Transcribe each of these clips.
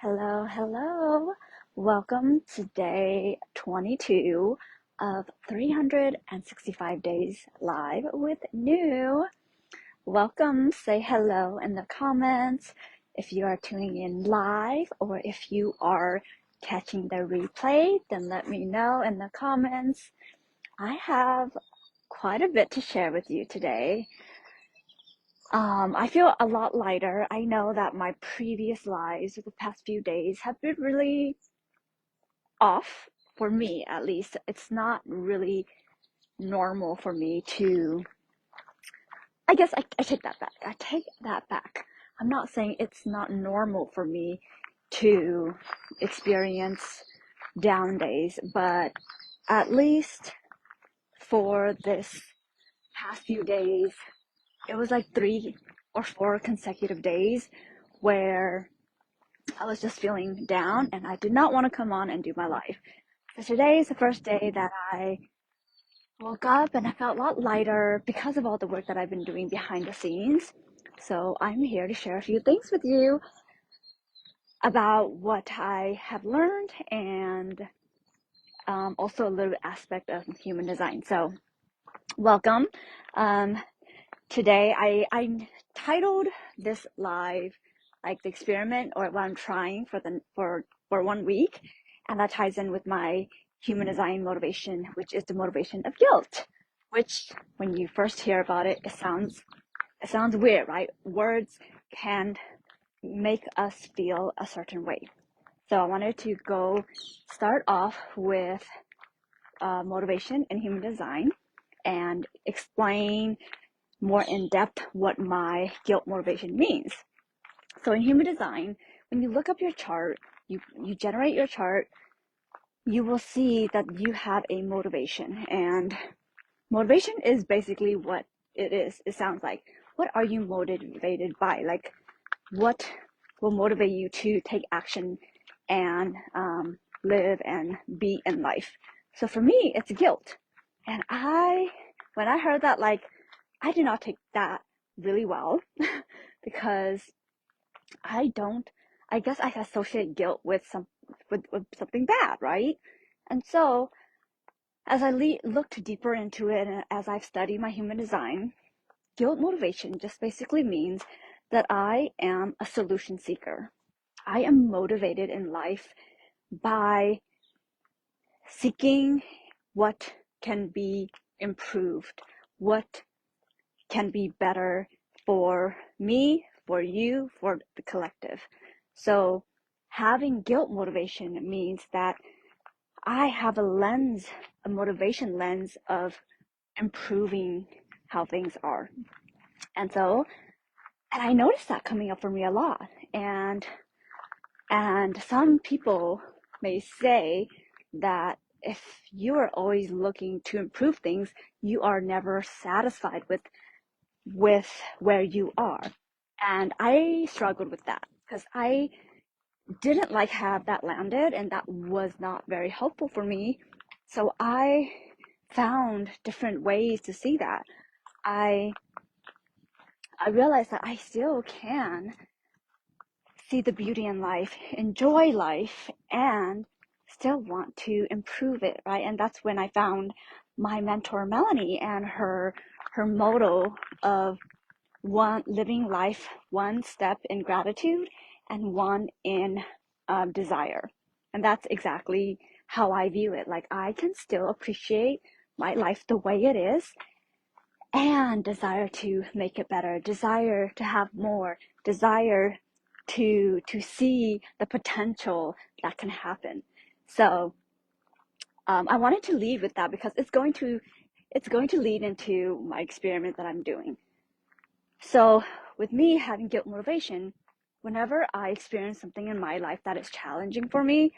Hello, hello. Welcome to day 22 of 365 days live with New. Welcome. Say hello in the comments if you are tuning in live, or if you are catching the replay, then let me know in the comments. I have quite a bit to share with you today. I feel a lot lighter. I know that my previous lives of the past few days have been really off, for me at least. It's not really normal for me to, I guess I take that back. I take that back. I'm not saying it's not normal for me to experience down days, but at least for this past few days, it was like 3 or 4 consecutive days where I was just feeling down and I did not want to come on and do my live. So today is the first day that I woke up and I felt a lot lighter because of all the work that I've been doing behind the scenes. So I'm here to share a few things with you about what I have learned, and also a little aspect of human design. So welcome. Today I titled this live like the experiment, or what I'm trying for 1 week, and that ties in with my human design motivation, which is the motivation of guilt. Which, when you first hear about it, it sounds weird, right? Words can make us feel a certain way. So I wanted to start off with motivation in human design and explain more in depth what my guilt motivation means. So in human design, when you look up your chart, you generate your chart, you will see that you have a motivation. And motivation is basically what it is. It sounds like, what are you motivated by? Like, what will motivate you to take action and live and be in life? So for me, it's guilt. And when I heard that, like, I did not take that really well because I guess I associate guilt with something bad, right? And so as I looked deeper into it, and as I've studied my human design, guilt motivation just basically means that I am a solution seeker. I am motivated in life by seeking what can be improved, what can be better for me, for you, for the collective. So having guilt motivation means that I have a motivation lens of improving how things are. And I noticed that coming up for me a lot. And some people may say that if you are always looking to improve things, you are never satisfied with where you are. And I struggled with that because I didn't like have that landed, and that was not very helpful for me. So I found different ways to see that. I realized that I still can see the beauty in life, enjoy life, and still want to improve it, right? And that's when I found my mentor Melanie and her motto of living life one step in gratitude and one in desire. And that's exactly how I view it. Like, I can still appreciate my life the way it is and desire to make it better, desire to have more, desire to see the potential that can happen. So I wanted to lead with that because it's going to lead into my experiment that I'm doing. So with me having guilt motivation, whenever I experience something in my life that is challenging for me,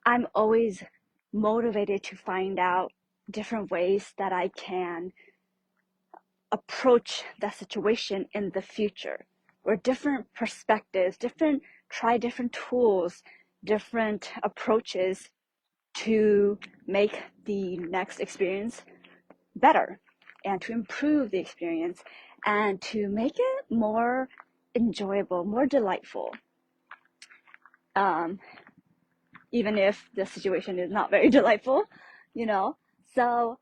I'm always motivated to find out different ways that I can approach that situation in the future, or different perspectives, try different tools, different approaches to make the next experience better and to improve the experience and to make it more enjoyable, more delightful. even if the situation is not very delightful, you know. So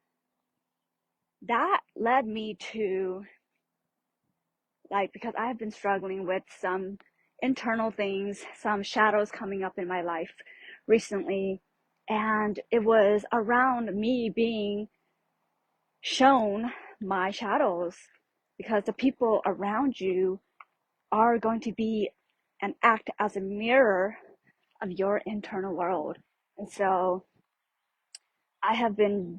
that led me to, like, because I have been struggling with some internal things, some shadows coming up in my life recently, and it was around me being shown my shadows, because the people around you are going to be and act as a mirror of your internal world. And so I have been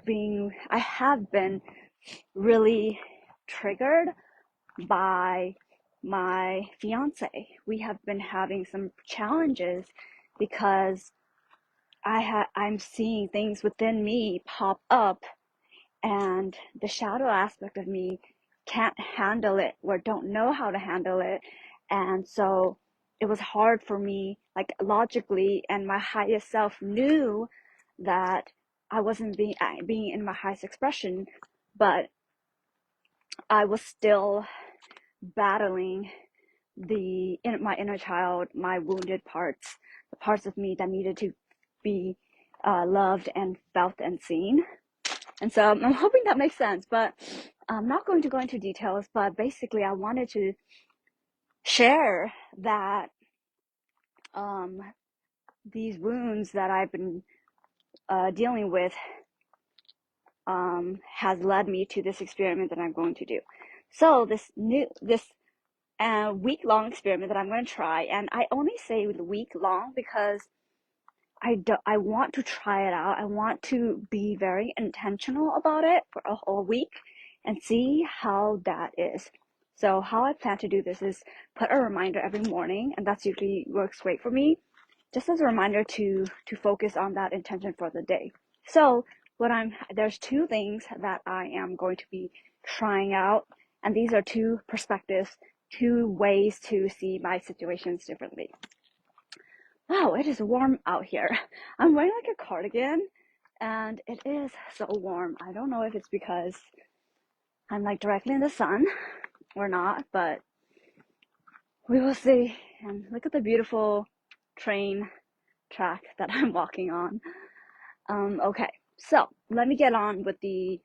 really triggered by my fiance. We have been having some challenges because I'm seeing things within me pop up, and the shadow aspect of me can't handle it or don't know how to handle it. And so it was hard for me, like, logically, and my highest self knew that I wasn't being in my highest expression, but I was still battling my inner child, my wounded parts, the parts of me that needed to be loved and felt and seen. And so I'm hoping that makes sense, but I'm not going to go into details. But basically, I wanted to share that these wounds that I've been dealing with has led me to this experiment that I'm going to do. So this week-long experiment that I'm going to try, and I only say week-long because I want to try it out. I want to be very intentional about it for a whole week and see how that is. So how I plan to do this is put a reminder every morning, and that's usually works great for me, just as a reminder to focus on that intention for the day. So there's two things that I am going to be trying out, and these are two perspectives, two ways to see my situations differently. Wow, it is warm out here. I'm wearing like a cardigan, and it is so warm. I don't know if it's because I'm like directly in the sun or not, but we will see. And look at the beautiful train track that I'm walking on. Okay, so let me get on with the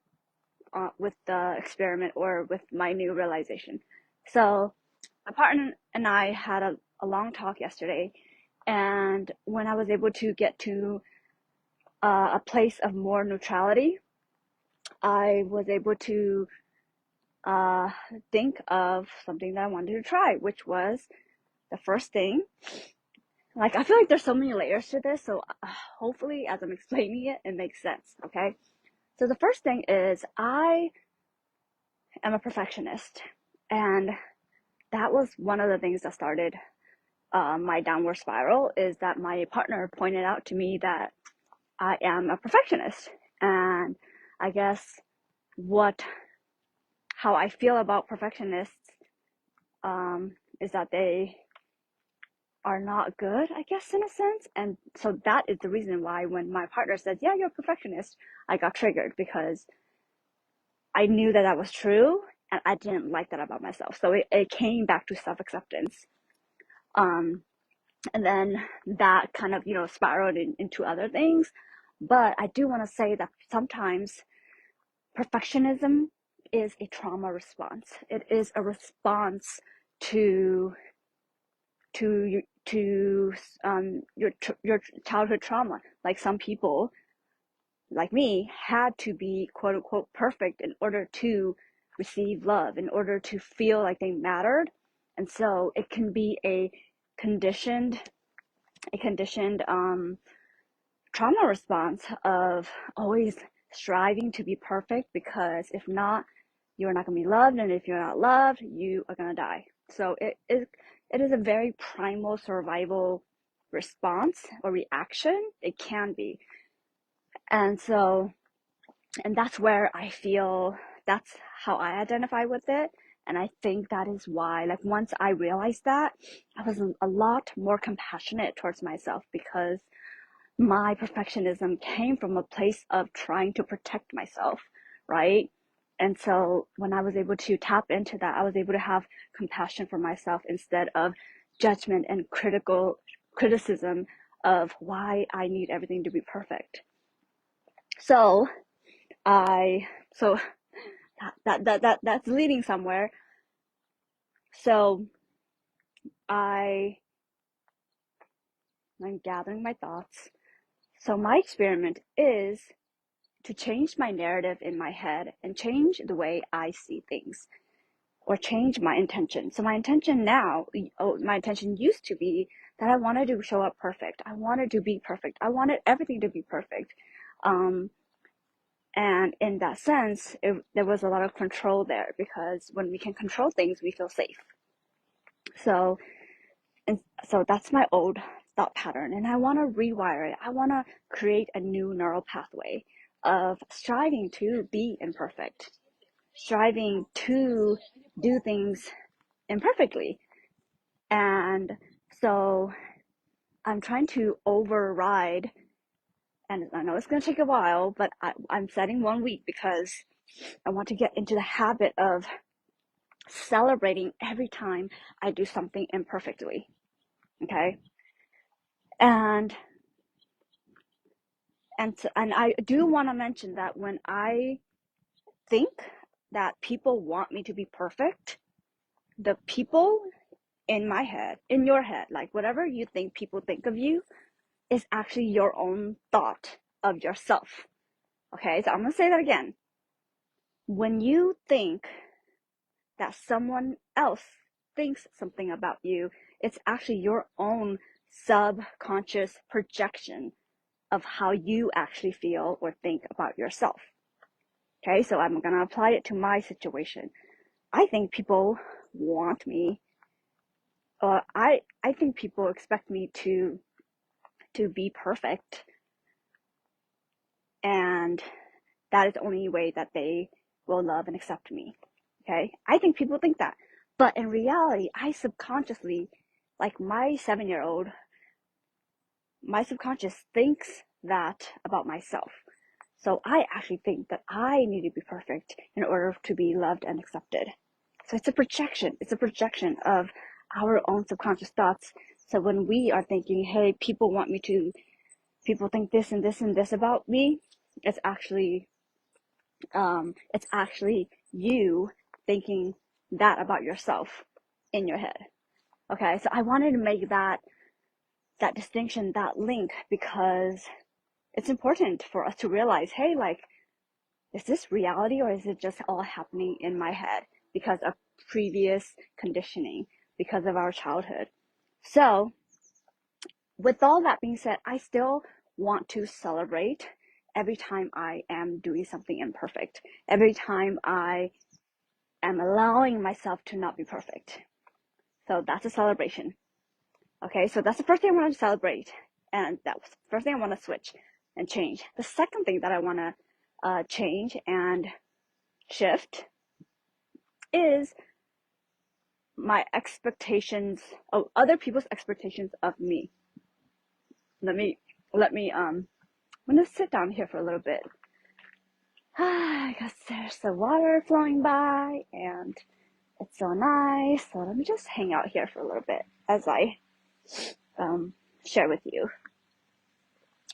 experiment, or with my new realization. So my partner and I had a long talk yesterday, and when I was able to get to a place of more neutrality, I was able to think of something that I wanted to try, which was the first thing. Like, I feel like there's so many layers to this, so hopefully as I'm explaining it, it makes sense, okay? So the first thing is, I am a perfectionist, and that was one of the things that started my downward spiral, is that my partner pointed out to me that I am a perfectionist. And I guess how I feel about perfectionists is that they are not good, I guess, in a sense. And so that is the reason why when my partner said, yeah, you're a perfectionist, I got triggered, because I knew that that was true, and I didn't like that about myself. So it came back to self-acceptance. And then that kind of, spiraled into other things. But I do want to say that sometimes perfectionism is a trauma response. It is a response to your childhood trauma. Like, some people, like me, had to be quote unquote perfect in order to receive love, in order to feel like they mattered. And so it can be a conditioned trauma response of always striving to be perfect, because if not, you're not going to be loved, and if you're not loved, you are going to die. So it is a very primal survival response or reaction. It can be. And that's where I feel, that's how I identify with it. And I think that is why, like, once I realized that, I was a lot more compassionate towards myself, because my perfectionism came from a place of trying to protect myself, right? And so when I was able to tap into that, I was able to have compassion for myself instead of judgment and criticism of why I need everything to be perfect. So so that's leading somewhere. So I'm gathering my thoughts. So my experiment is to change my narrative in my head and change the way I see things, or change my intention. So my intention now, my intention used to be that I wanted to show up perfect. I wanted to be perfect. I wanted everything to be perfect. And in that sense, there was a lot of control there, because when we can control things, we feel safe. So that's my old thought pattern, and I want to rewire it. I want to create a new neural pathway of striving to be imperfect, striving to do things imperfectly. And so I'm trying to override, and I know it's going to take a while, but I'm setting 1 week because I want to get into the habit of celebrating every time I do something imperfectly. Okay. And I do want to mention that when I think that people want me to be perfect, the people in my head, in your head, like whatever you think people think of you, is actually your own thought of yourself. Okay, so I'm gonna say that again. When you think that someone else thinks something about you, it's actually your own subconscious projection of how you actually feel or think about yourself. Okay, so I'm gonna apply it to my situation. I think people want me, or I think people expect me to be perfect, and that is the only way that they will love and accept me. Okay, I think people think that, but in reality, I subconsciously, like my 7-year-old, my subconscious thinks that about myself. So I actually think that I need to be perfect in order to be loved and accepted. So it's a projection. It's a projection of our own subconscious thoughts. So when we are thinking, hey, people think this and this and this about me, it's actually you thinking that about yourself in your head. Okay, so I wanted to make that distinction, that link, because it's important for us to realize, hey, like, is this reality, or is it just all happening in my head because of previous conditioning, because of our childhood? So with all that being said, I still want to celebrate every time I am doing something imperfect, every time I am allowing myself to not be perfect. So that's a celebration. Okay, so that's the first thing I want to celebrate, and that's the first thing I want to switch and change. The second thing that I want to change and shift is my expectations of other people's expectations of me. Let me I'm gonna sit down here for a little bit because there's the water flowing by and it's so nice. So let me just hang out here for a little bit as I share with you.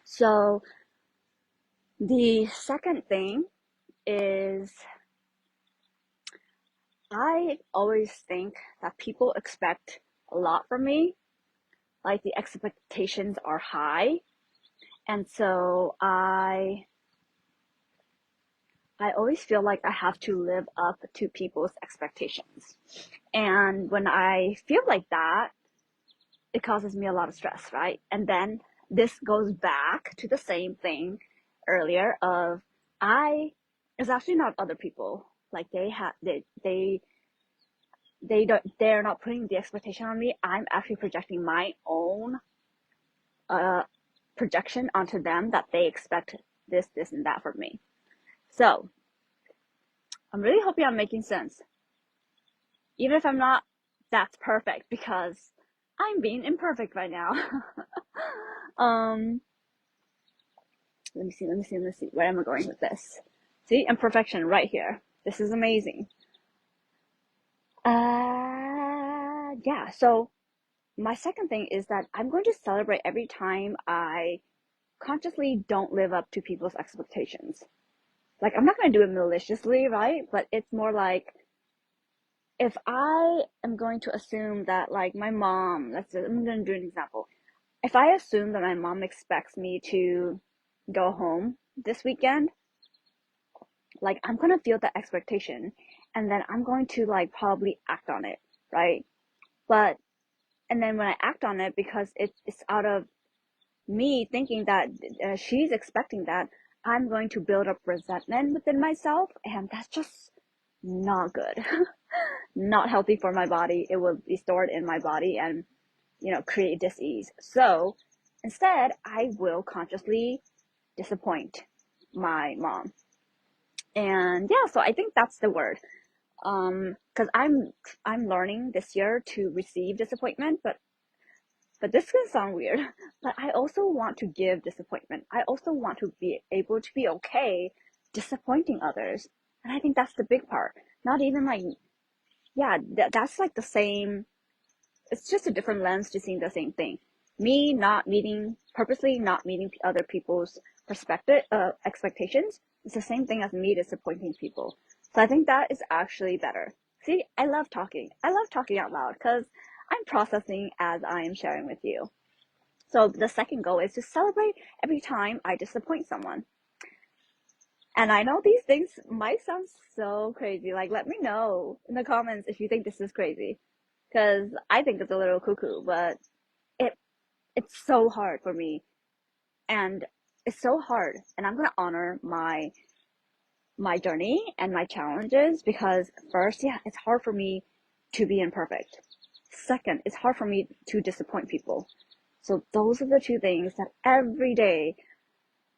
So the second thing is, I always think that people expect a lot from me, like the expectations are high, and so I always feel like I have to live up to people's expectations. And when I feel like that, it causes me a lot of stress, right? And then this goes back to the same thing earlier of it's actually not other people. Like they're not putting the expectation on me. I'm actually projecting my own projection onto them that they expect this, and that from me. So I'm really hoping I'm making sense. Even if I'm not, that's perfect, because I'm being imperfect right now. Let me see. Where am I going with this? See, imperfection right here. This is amazing. Yeah, so my second thing is that I'm going to celebrate every time I consciously don't live up to people's expectations. Like, I'm not going to do it maliciously, right? But it's more like, if I am going to assume that, like, my mom, I'm going to do an example. If I assume that my mom expects me to go home this weekend, like, I'm going to feel that expectation, and then I'm going to, like, probably act on it, right? But, and then when I act on it, because it's out of me thinking that she's expecting that, I'm going to build up resentment within myself, and that's just not good. Not healthy for my body. It will be stored in my body and, create dis-ease. So instead, I will consciously disappoint my mom. And yeah, so I think that's the word. Because I'm learning this year to receive disappointment, but this is gonna sound weird. But I also want to give disappointment. I also want to be able to be okay disappointing others. And I think that's the big part. Not even like, yeah, that's like the same. It's just a different lens to seeing the same thing. Me purposely not meeting other people's expectations. It's the same thing as me disappointing people. So I think that is actually better. See, I love talking. I love talking out loud because I'm processing as I am sharing with you. So the second goal is to celebrate every time I disappoint someone. And I know these things might sound so crazy. Like, let me know in the comments if you think this is crazy, because I think it's a little cuckoo, but it it's so hard for me, and it's so hard. And I'm gonna honor my journey and my challenges, because first, yeah, it's hard for me to be imperfect. Second, it's hard for me to disappoint people. So those are the two things that every day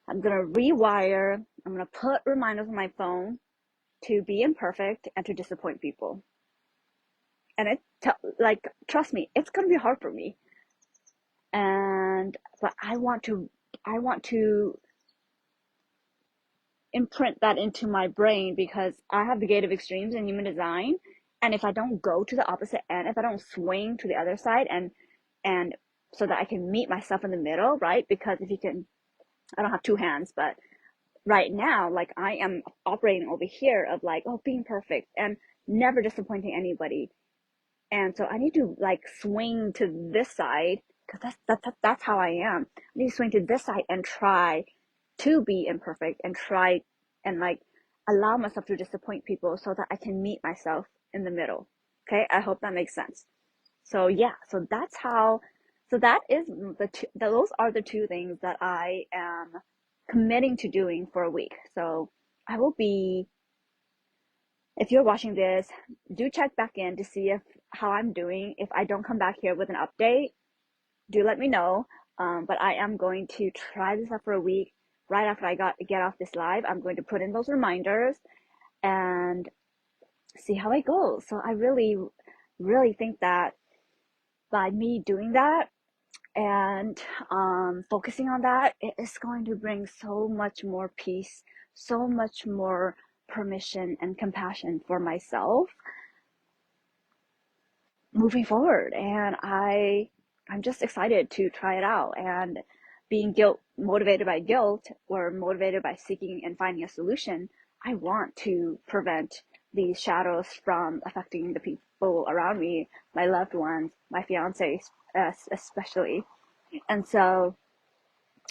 I'm gonna rewire. I'm gonna put reminders on my phone to be imperfect and to disappoint people. And like, trust me, it's gonna be hard for me. But I want to imprint that into my brain, because I have the gate of extremes in human design. And if I don't go to the opposite end, if I don't swing to the other side, and so that I can meet myself in the middle, right? Because if you can, I don't have two hands, but right now, like, I am operating over here of like, oh, being perfect and never disappointing anybody. And so I need to, like, swing to this side, because that's how I am. I need to swing to this side and try to be imperfect, and try and, like, allow myself to disappoint people so that I can meet myself in the middle. Okay, I hope that makes sense. So yeah, so that is those are the two things that I am committing to doing for a week. So I will be, if you're watching this, do check back in to see if how I'm doing. If I don't come back here with an update, do let me know. But I am going to try this out for a week. Right after I get off this live, I'm going to put in those reminders and see how it goes. So I really, really think that by me doing that and focusing on that, it is going to bring so much more peace, so much more permission and compassion for myself moving forward. And I'm just excited to try it out. And being motivated by guilt, or motivated by seeking and finding a solution, I want to prevent these shadows from affecting the people around me, my loved ones, my fiance especially. And so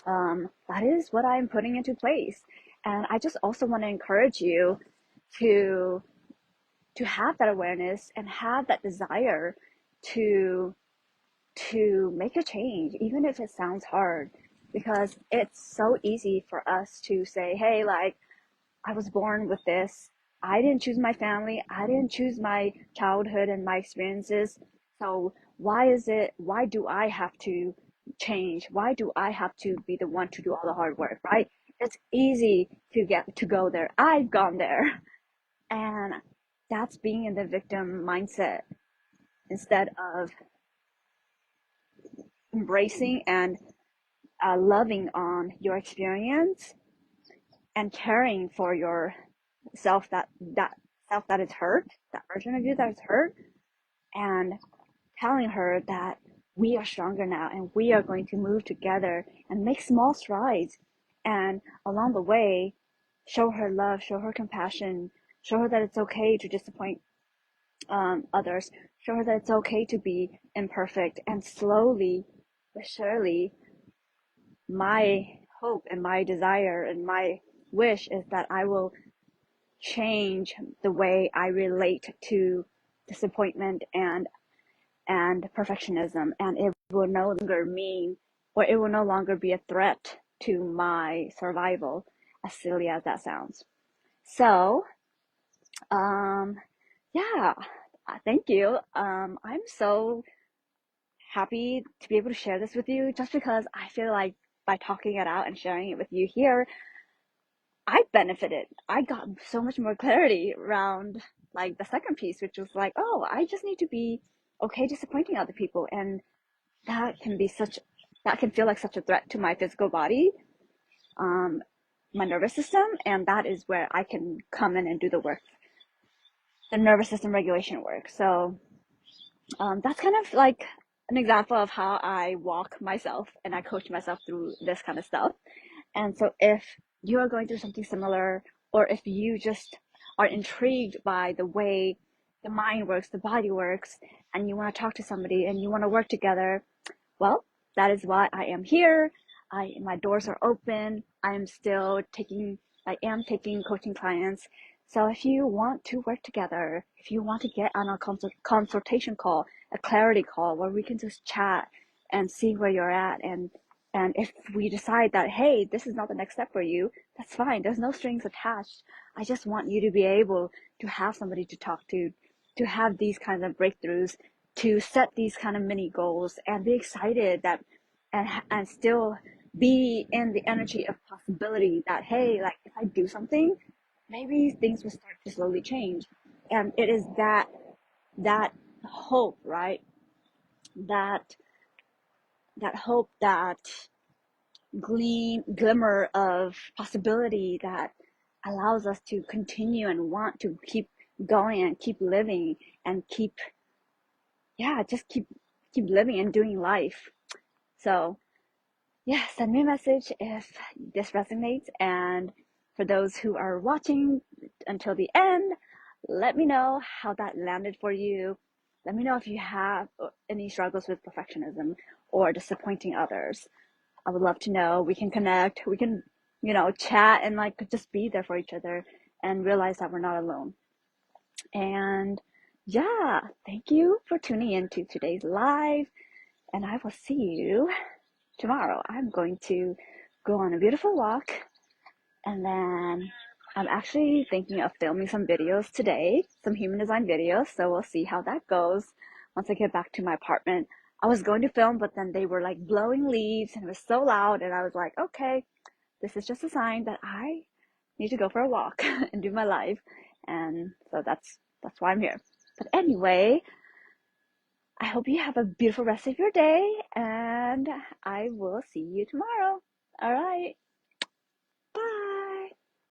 that is what I'm putting into place. And I just also want to encourage you to have that awareness and have that desire to make a change, even if it sounds hard, because it's so easy for us to say, hey, like, I was born with this. I didn't choose my family. I didn't choose my childhood and my experiences. So why do I have to change? Why do I have to be the one to do all the hard work, right? It's easy to go there. I've gone there. And that's being in the victim mindset, instead of embracing and loving on your experience and caring for your self, that self that is hurt, that version of you that is hurt, and telling her that we are stronger now, and we are going to move together and make small strides. And along the way, show her love, show her compassion, show her that it's okay to disappoint others, show her that it's okay to be imperfect. And slowly but surely, my hope and my desire and my wish is that I will change the way I relate to disappointment and perfectionism, and it will no longer mean, or it will no longer be a threat to my survival, as silly as that sounds. So, um, yeah, thank you. I'm so happy to be able to share this with you, just because I feel like by talking it out and sharing it with you here, I benefited. I got so much more clarity around like the second piece, which was like, oh, I just need to be okay disappointing other people. And that can be such, that can feel like such a threat to my physical body, um, my nervous system. And that is where I can come in and do the work, the nervous system regulation work. So that's kind of like an example of how I walk myself and I coach myself through this kind of stuff. And so if you are going through something similar, or if you just are intrigued by the way the mind works, the body works, and you want to talk to somebody and you want to work together, well, that is why I am here. My doors are open. I am taking coaching clients. So if you want to work together, if you want to get on a consultation call, a clarity call where we can just chat and see where you're at, and if we decide that, hey, this is not the next step for you, that's fine. There's no strings attached. I just want you to be able to have somebody to talk to have these kinds of breakthroughs, to set these kind of mini goals and be excited that, and still be in the energy of possibility that, hey, like if I do something, maybe things will start to slowly change. And it is that hope, right? That that hope, that glimmer of possibility that allows us to continue and want to keep going and keep living and just keep living and doing life. So yeah, send me a message if this resonates. And for those who are watching until the end, let me know how that landed for you. Let me know if you have any struggles with perfectionism or disappointing others. I would love to know. We can connect. We can, chat and like just be there for each other and realize that we're not alone. And yeah, thank you for tuning in to today's live. And I will see you tomorrow. I'm going to go on a beautiful walk, and then I'm actually thinking of filming some videos today, some human design videos. So we'll see how that goes once I get back to my apartment. I was going to film, but then they were like blowing leaves and it was so loud. And I was like, okay, this is just a sign that I need to go for a walk and do my live. And so that's why I'm here. But anyway, I hope you have a beautiful rest of your day, and I will see you tomorrow. All right.